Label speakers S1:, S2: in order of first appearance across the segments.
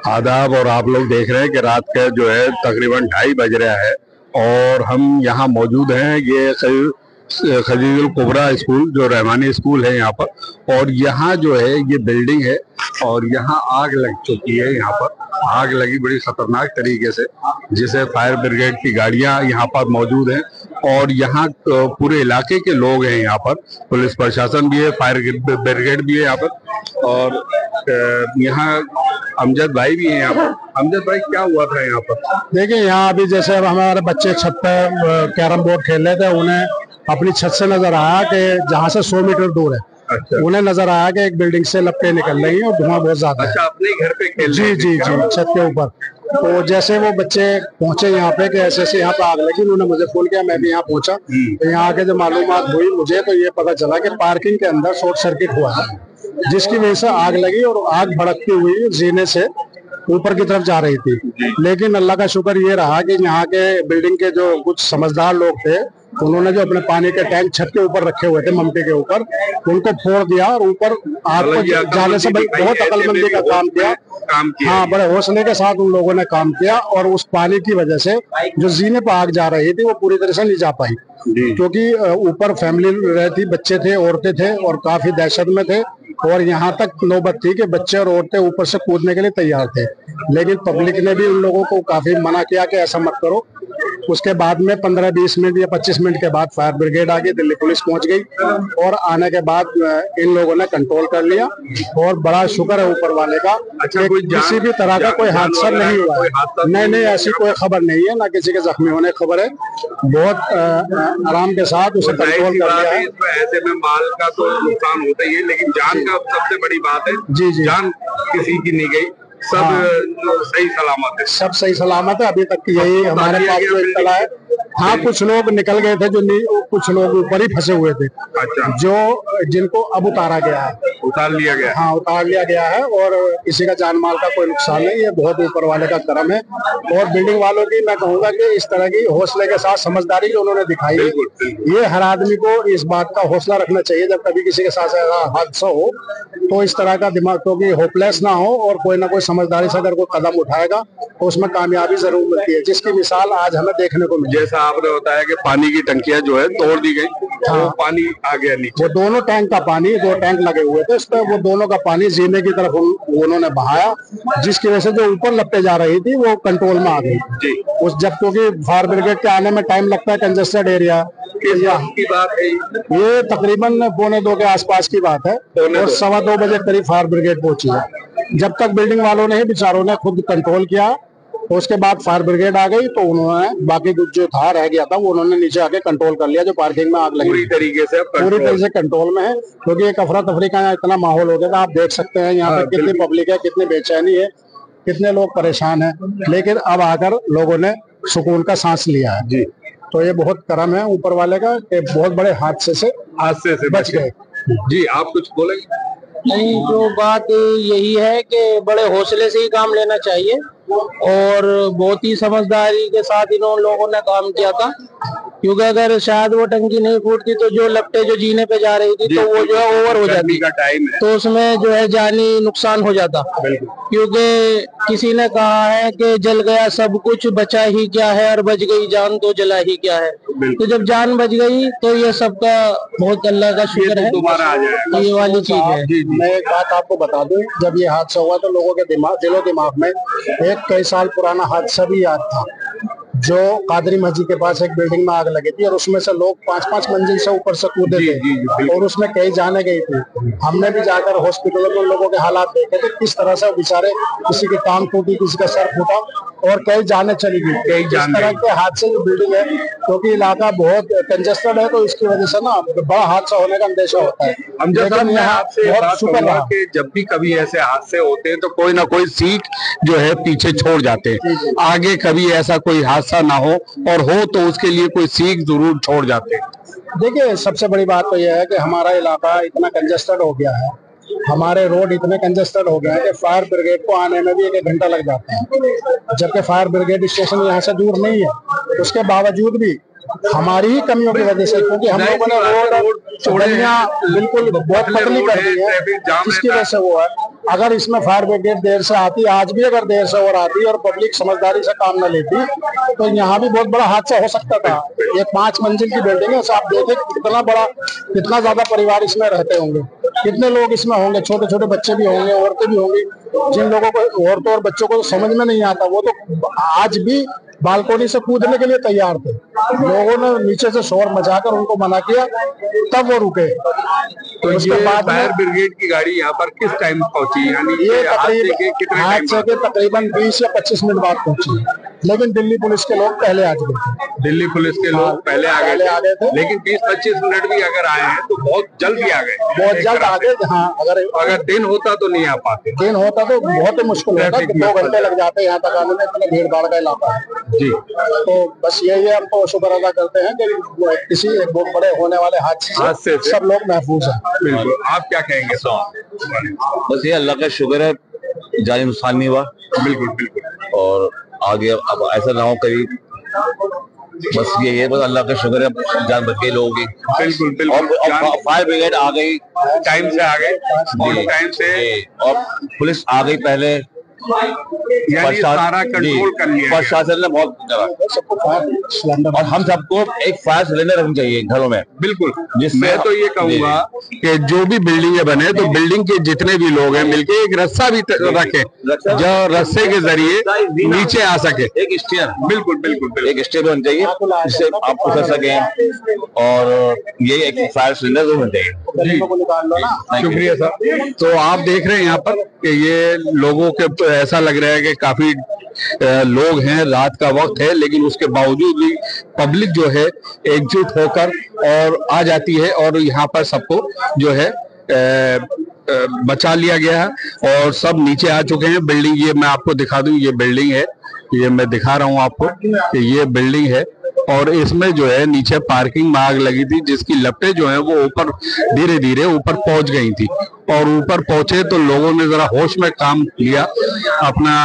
S1: आदाब। और आप लोग देख रहे हैं कि रात का जो है तकरीबन 2:30 बज रहा है और हम यहाँ मौजूद हैं। ये खदीजुल कुबरा स्कूल जो रहमानी स्कूल है यहाँ पर, और यहाँ जो है ये बिल्डिंग है और यहाँ आग लग चुकी है। यहाँ पर आग लगी बड़ी खतरनाक तरीके से, जिसे फायर ब्रिगेड की गाड़ियां यहाँ पर मौजूद हैं और यहाँ पूरे इलाके के लोग हैं। यहाँ पर पुलिस प्रशासन भी है, फायर ब्रिगेड भी है यहाँ पर, और यहाँ अमजद भाई भी है यहाँ पर। अमजद भाई, क्या हुआ था यहाँ पर?
S2: देखिए, यहाँ अभी जैसे हमारे बच्चे छत पर कैरम बोर्ड खेल रहे थे, उन्हें अपनी छत से नजर आया कि जहाँ से 100 मीटर दूर है। अच्छा। उन्हें नजर आया कि एक बिल्डिंग से लपटें निकल रही हैं और धुआं बहुत ज्यादा है।
S1: अच्छा, अपने घर पे खेल
S2: जी जी जी, छत के ऊपर। तो जैसे वो बच्चे पहुंचे यहाँ पे कि ऐसे ऐसे यहाँ पे आग लगी, उन्होंने मुझे फोन किया, मैं भी यहाँ पहुंचा। तो यहाँ आके जब मालूमात हुई मुझे, तो ये पता चला कि पार्किंग के अंदर शॉर्ट सर्किट हुआ है, जिसकी वजह से आग लगी और आग भड़कती हुई जीने से ऊपर की तरफ जा रही थी। लेकिन अल्लाह का शुक्र ये रहा कि यहाँ के बिल्डिंग के जो कुछ समझदार लोग थे, उन्होंने जो अपने पानी के टैंक छत के ऊपर रखे हुए थे, ममटे के ऊपर, उनको फोड़ दिया और ऊपर आग को जाने से बहुत अकलमंदी का काम किया। हाँ, बड़े हौसले के साथ उन लोगों ने काम किया और उस पानी की वजह से जो जीने पर आग जा रही थी वो पूरी तरह से नहीं जा पाई, क्योंकि ऊपर फैमिली रहती, बच्चे थे, औरतें थे और काफी दहशत में थे। और यहाँ तक नौबत थी कि बच्चे और औरतें ऊपर से कूदने के लिए तैयार थे, लेकिन पब्लिक ने भी उन लोगों को काफी मना किया कि ऐसा मत करो। उसके बाद में 15-20 मिनट या 25 मिनट के बाद फायर ब्रिगेड आ गई, दिल्ली पुलिस पहुंच गई और आने के बाद इन लोगों ने कंट्रोल कर लिया और बड़ा शुक्र है ऊपर वाले का। अच्छा, किसी भी तरह का कोई हादसा नहीं हुआ है। नहीं, ऐसी कोई खबर नहीं है, ना किसी के जख्मी होने की खबर है। बहुत आराम के साथ उसे कंट्रोल कर लिया है।
S1: ऐसे में माल का तो नुकसान होता ही है, लेकिन जान का सबसे बड़ी बात है।
S2: जी जी,
S1: जान किसी की नहीं गई, सब सही सलामत है।
S2: सब सही सलामत है। अभी तक यही हमारे पास जो इत्तला है। हाँ, कुछ लोग निकल गए थे, जो कुछ लोग ऊपर ही फंसे हुए थे। अच्छा। जिनको अब उतारा गया है,
S1: उतार लिया गया।
S2: हाँ, उतार लिया गया है और किसी का जान माल का कोई नुकसान नहीं है। बहुत ऊपर वाले का करम है और बिल्डिंग वालों की मैं कहूँगा कि इस तरह की हौसले के साथ समझदारी जो उन्होंने दिखाई है, ये हर आदमी को इस बात का हौसला रखना चाहिए। जब कभी किसी के साथ हादसा हो तो इस तरह का दिमाग, क्योंकि होपलेस ना हो और कोई ना कोई समझदारी से अगर कोई कदम उठाएगा तो उसमें कामयाबी जरूर मिलती है, जिसकी मिसाल आज हमें देखने को मिली।
S1: जैसा आपने बताया कि पानी की टंकियां जो है तोड़ दी गई। हाँ, वो पानी आ गया नीचे।
S2: वो दोनों टैंक का पानी, 2 टैंक लगे हुए थे, इस पर वो दोनों का पानी जीने की तरफ उन्होंने बहाया, जिसकी वजह से जो ऊपर लपटे जा रही थी वो कंट्रोल में आ गई। उस जब, क्योंकि फायर ब्रिगेड के आने में टाइम लगता है, कंजेस्टेड एरिया
S1: की बात है,
S2: ये तकरीबन 1:45 के आसपास की बात है और 2:15 बजे करीब फायर ब्रिगेड पहुंची है। जब तक बिल्डिंग वालों ने, बेचारों ने खुद कंट्रोल किया, तो उसके बाद फायर ब्रिगेड आ गई तो उन्होंने बाकी कुछ जो था रह गया था वो उन्होंने नीचे आके कंट्रोल कर लिया। जो पार्किंग में आग लगी पूरी तरीके से कंट्रोल में है, क्योंकि एक अफरा तफरी का इतना माहौल हो गया था। आप देख सकते हैं यहाँ पे कितनी पब्लिक है, कितनी बेचैनी है, कितने लोग परेशान है, लेकिन अब आकर लोगों ने सुकून का सांस लिया है। जी, तो ये बहुत करम है ऊपर वाले का कि बहुत बड़े हादसे से बच गए।
S1: जी, आप कुछ बोलेंगे?
S3: नहीं, जो बात यही है कि बड़े हौसले से ही काम लेना चाहिए और बहुत ही समझदारी के साथ इन लोगों ने काम किया था, क्योंकि अगर शायद वो टंकी नहीं फूटती तो जो लपटे जो जीने पे जा रही थी तो वो जो है ओवर हो जाती
S1: का टाइम है,
S3: तो उसमें जो है जानी नुकसान हो जाता। क्योंकि किसी ने कहा है कि जल गया सब कुछ, बचा ही क्या है, और बच गई जान तो जला ही क्या है। तो जब जान बच गई तो ये सबका बहुत अल्लाह का शुक्र है,
S1: दोबारा आ जाएगा,
S3: ये वाली चीज है।
S2: मैं एक बात आपको बता दूं, जब ये हादसा हुआ तो लोगों के दिलो दिमाग में एक कई साल पुराना हादसा भी याद था, जो कादरी मस्जिद के पास एक बिल्डिंग में आग लगी थी और उसमें से लोग 5-5 मंजिल से ऊपर से कूदे थे और उसमें कई जाने गई थी। हमने भी जाकर हॉस्पिटलों में लोगों के हालात देखे थे, किस तरह से बेचारे, किसी की टांग टूटी, किसी का सर फूटा और कई जाने चली गई। इस तरह के हादसे जो बिल्डिंग है, क्योंकि इलाका बहुत कंजेस्टेड है, तो इसकी वजह से ना बड़ा हादसा होने का अंदेशा होता है।
S1: लेकिन यहाँ बहुत शुक्र है कि जब भी कभी ऐसे हादसे होते हैं तो कोई ना कोई सीख जो है पीछे छोड़ जाते हैं, आगे कभी ऐसा कोई हादसा ना हो, और हो तो उसके लिए कोई सीख जरूर छोड़ जाते हैं।
S2: देखिए, सबसे बड़ी बात तो यह है कि हमारा इलाका इतना कंजेस्टेड हो गया है हमारे रोड इतने कंजेस्टेड हो गए हैं कि फायर ब्रिगेड को आने में भी 1 घंटा लग जाता है, जबकि फायर ब्रिगेड स्टेशन यहाँ से दूर नहीं है। उसके बावजूद भी हमारी ही कमियों की वजह से, क्योंकि हम लोगों ने रोड गलियां बिल्कुल बहुत पतली कर दी है, जिसकी वजह से वो है। अगर इसमें फायर ब्रिगेड देर से आती, आज भी अगर देर से और आती और पब्लिक समझदारी से काम न लेती, तो यहाँ भी बहुत बड़ा हादसा हो सकता था। ये 5 मंजिल की बिल्डिंग है, आप देखें कितना बड़ा, कितना ज्यादा परिवार इसमें रहते होंगे, कितने लोग इसमें होंगे, छोटे छोटे बच्चे भी होंगे, औरतें भी होंगी। जिन लोगों को, औरतों और बच्चों को समझ में नहीं आता, वो तो आज भी बालकोनी से कूदने के लिए तैयार थे। लोगों ने नीचे से शोर मचाकर उनको मना किया, तब वो रुके।
S1: तो
S2: उसके बाद
S1: फायर ब्रिगेड की गाड़ी यहाँ पर किस टाइम पहुंची? यानी
S2: ये हादसे के तकरीबन 20 या 25 मिनट बाद पहुंची, लेकिन दिल्ली पुलिस के लोग पहले आ चुके थे।
S1: दिल्ली पुलिस के लोग पहले आ गए थे, लेकिन 20-25 मिनट भी अगर आए हैं तो बहुत जल्दी आ गए,
S2: बहुत जल्द आ गए। हाँ,
S1: अगर दिन होता तो नहीं आ पाते,
S2: दिन होता तो बहुत ही मुश्किल होता, 2 घंटे लग जाते यहाँ तक आने में, इतना भीड़ भाड़ का इलाका है
S1: जी।
S2: तो बस यही है, हम तो शुक्र अदा करते हैं कि किसी एक बहुत बड़े होने वाले हादसे से सब लोग महफूज हैं।
S1: बिल्कुल, आप क्या कहेंगे?
S4: बस ये अल्लाह का शुक्र है, जानी नुकसान नहीं हुआ।
S1: बिल्कुल बिल्कुल।
S4: और आगे अब ऐसा ना हो कभी, बस ये है, बस अल्लाह का शुक्र है, जान बच गई लोगों की।
S1: बिल्कुल बिल्कुल।
S4: और फायर ब्रिगेड आ गई,
S1: टाइम से आ गए, और टाइम से,
S4: और पुलिस आ गई पहले,
S1: यानी सारा कंट्रोल कर लिया।
S4: प्रशासन ने बहुत करा, और हम सबको एक फायर सिलेंडर रखना चाहिए घरों में।
S1: बिल्कुल, मैं तो ये कहूँगा कि जो भी बिल्डिंग बने तो बिल्डिंग के जितने भी लोग हैं मिलके एक रस्सा भी रखें, जो रस्से के जरिए नीचे आ सके।
S4: एक स्टेयर,
S1: बिल्कुल बिल्कुल,
S4: एक स्टेयर होना चाहिए जिससे आप उतर सकें, और ये एक फायर सिलेंडर होना चाहिए।
S1: शुक्रिया सर। तो आप देख रहे हैं यहाँ पर कि ये लोगों के ऐसा लग रहा है कि काफी लोग हैं, रात का वक्त है, लेकिन उसके बावजूद भी पब्लिक जो है एकजुट होकर और आ जाती है, और यहाँ पर सबको जो है बचा लिया गया है और सब नीचे आ चुके हैं। बिल्डिंग ये मैं आपको दिखा दूं, ये बिल्डिंग है, ये मैं दिखा रहा हूं आपको कि ये बिल्डिंग है, और इसमें जो है नीचे पार्किंग में आग लगी थी, जिसकी लपटें जो है वो ऊपर धीरे धीरे ऊपर पहुंच गई थी, और ऊपर पहुंचे तो लोगों ने जरा होश में काम लिया, अपना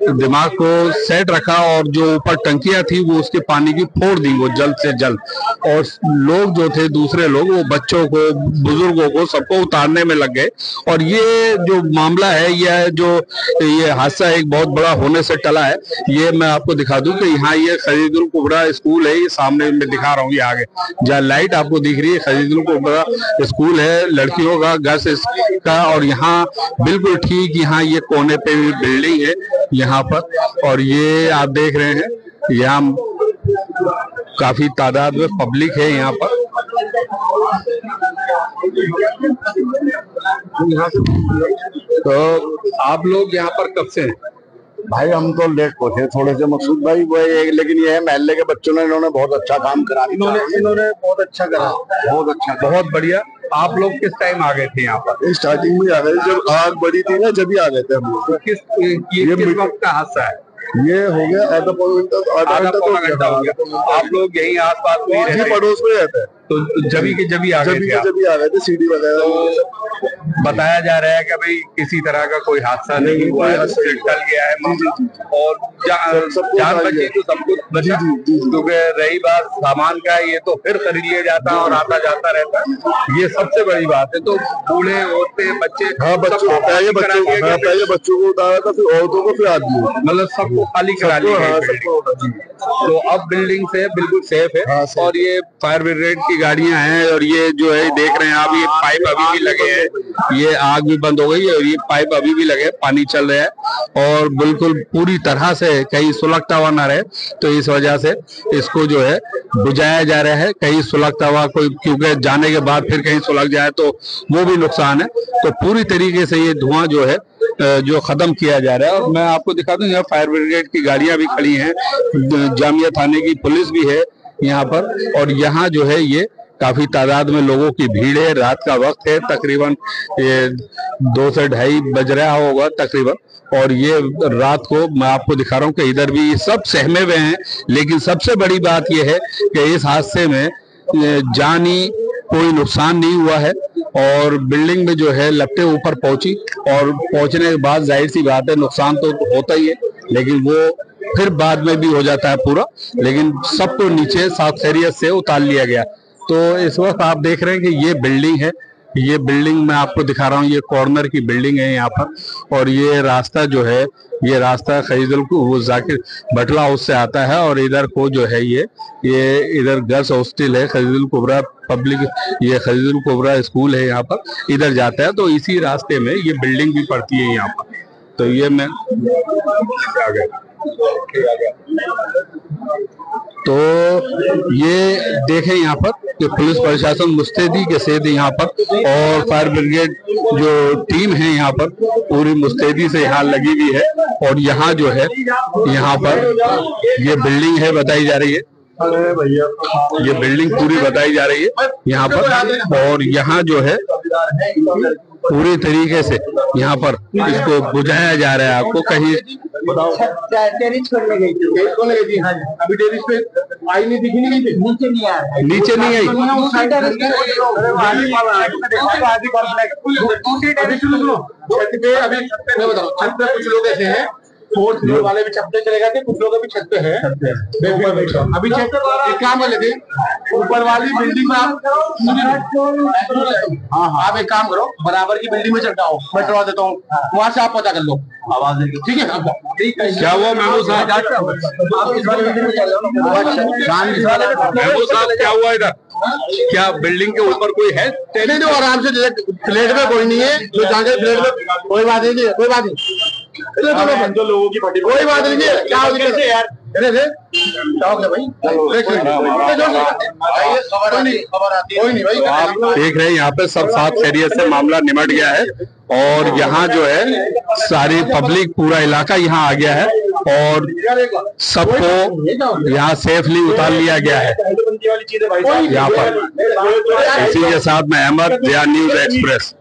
S1: दिमाग को सेट रखा, और जो ऊपर टंकियां थी वो उसके पानी की फोड़ दी वो जल्द से जल्द, और लोग जो थे दूसरे लोग वो बच्चों को, बुजुर्गों को, सबको उतारने में लग गए। और ये जो मामला है, ये हादसा एक बहुत बड़ा होने से टला है। ये मैं आपको दिखा दूं कि यहाँ ये खजीदुल कुबरा स्कूल है, ये सामने मैं दिखा रहा हूँ, ये आगे जहाँ लाइट आपको दिख रही है खजीदुल कुबरा स्कूल है, लड़कियों का गर्ल्स का, और यहाँ बिल्कुल ठीक यहाँ ये कोने पे बिल्डिंग है यहाँ पर, और ये आप देख रहे हैं यहाँ काफी तादाद में पब्लिक है यहाँ पर। तो आप लोग यहाँ पर कब से हैं?
S5: भाई हम तो लेट पहुंचे थोड़े से, मकसूद भाई वो लेकिन ये है महल्ले के बच्चों ने, इन्होंने बहुत अच्छा काम करा,
S1: इन्होंने बहुत अच्छा करा, बहुत अच्छा, बहुत बढ़िया। आप लोग किस टाइम आ गए थे यहाँ पर?
S5: स्टार्टिंग में आ गए, जब आग बढ़ी थी ना, जब ही आ गए थे हम लोग।
S1: किस वक्त का हादसा है?
S5: ये हो गया आधा पौना घंटा हो गया।
S1: आप लोग यहीं आसपास में रहते हैं?
S5: पड़ोस में रहते हैं,
S1: तो जभी के जभी आ गए थे
S5: सीढ़ी वगैरह।
S1: तो बताया जा रहा है कि भाई किसी तरह का कोई हादसा नहीं हुआ है, टल गया है मामला, और जान बची तो सब कुछ बचा। क्योंकि रही बात सामान का, ये तो फिर खरीद लिया जाता है और आता जाता रहता है, ये सबसे बड़ी बात है। तो बूढ़े, औरतें, बच्चे,
S5: पहले बच्चों को उतारा था, फिर औरतों को, फिर आदमी,
S1: मतलब सबको खाली करा लिया। तो अब बिल्डिंग से बिल्कुल सेफ है, और ये फायर ब्रिगेड की गाड़ियां हैं, और ये जो है देख रहे हैं आप, ये पाइप अभी भी लगे हैं, ये आग भी बंद हो गई है, और ये पाइप अभी भी लगे, पानी चल रहा है, और बिल्कुल पूरी तरह से कहीं सुलगता हुआ ना रहे, तो इस वजह से इसको जो है बुझाया जा रहा है, कहीं सुलगता हुआ कोई, क्योंकि जाने के बाद फिर कहीं सुलग जाए तो वो भी नुकसान है। तो पूरी तरीके से ये धुआं जो है जो खत्म किया जा रहा है। और मैं आपको दिखा दूं, यहाँ फायर ब्रिगेड की गाड़ियां भी खड़ी हैं, जामिया थाने की पुलिस भी है यहाँ पर, और यहाँ जो है ये काफी तादाद में लोगों की भीड़ है। रात का वक्त है, तकरीबन ये 2 से 2:30 बज रहा होगा तकरीबन, और ये रात को मैं आपको दिखा रहा हूँ कि इधर भी सब सहमे हुए हैं। लेकिन सबसे बड़ी बात यह है कि इस हादसे में जानी कोई नुकसान नहीं हुआ है और बिल्डिंग में जो है लपटे ऊपर पहुंची और पहुंचने के बाद जाहिर सी बात है नुकसान तो होता ही है, लेकिन वो फिर बाद में भी हो जाता है पूरा, लेकिन सबको नीचे साफ खैरियत से उतार लिया गया। तो इस वक्त आप देख रहे हैं कि ये बिल्डिंग है, ये बिल्डिंग मैं आपको दिखा रहा हूँ, ये कॉर्नर की बिल्डिंग है यहाँ पर। और ये रास्ता जो है, ये रास्ता खजीदुल वो जाकिर बटला हाउस से आता है और इधर को जो है ये इधर गर्ल्स हॉस्टल है, खजीदुल कुबरा पब्लिक, ये खजीदुल कुबरा स्कूल है यहाँ पर, इधर जाता है। तो इसी रास्ते में ये बिल्डिंग भी पड़ती है यहाँ पर। तो ये मैं आ गया। तो ये देखें यहाँ पर कि पुलिस प्रशासन मुस्तैदी के साथ यहाँ पर और फायर ब्रिगेड जो टीम है यहाँ पर पूरी मुस्तैदी से यहाँ लगी हुई है। और यहाँ जो है, यहाँ पर ये बिल्डिंग है बताई जा रही है, ये बिल्डिंग पूरी बताई जा रही है यहाँ पर। और यहाँ जो है पूरी तरीके से यहाँ पर इसको बुझाया जा रहा है। आपको कहीं
S3: टेरिस करने गई थी,
S2: अभी टेरिस पे आई नहीं, दिखी नहीं गई, नीचे नहीं आया,
S1: नीचे नहीं आई।
S2: छत पे अभी मैं बताऊँ, छत पे कुछ लोग ऐसे हैं, फोर्थ फ्लोर वाले भी छत पे चले गए थे, कुछ लोग अभी छत पे हैं। अभी एक काम कर लेते, ऊपर वाली बिल्डिंग में आप एक काम करो, बराबर की बिल्डिंग में चल जाओ, मैं करवा देता हूँ, वहां से आप पता कर लो आवाज देगी, ठीक है?
S1: क्या हुआ महमूद साहब? महमूद साहब क्या हुआ इधर? क्या बिल्डिंग के ऊपर कोई है?
S2: नहीं नहीं, आराम से फ्लैट में कोई नहीं है, जो जाके फ्लैट में कोई बात नहीं, कोई बात नहीं, जो लोगों की पट्टी कोई बात नहीं है। क्या कैसे यार, कोई नहीं भाई,
S1: आप देख रहे हैं यहाँ पे सब साथ खैरियत से मामला निमट गया है। और यहाँ जो है सारी पब्लिक, पूरा इलाका यहाँ आ गया है और सबको यहाँ सेफली उतार लिया गया है यहाँ पर। इसी के साथ में अहमद, न्यूज़ एक्सप्रेस।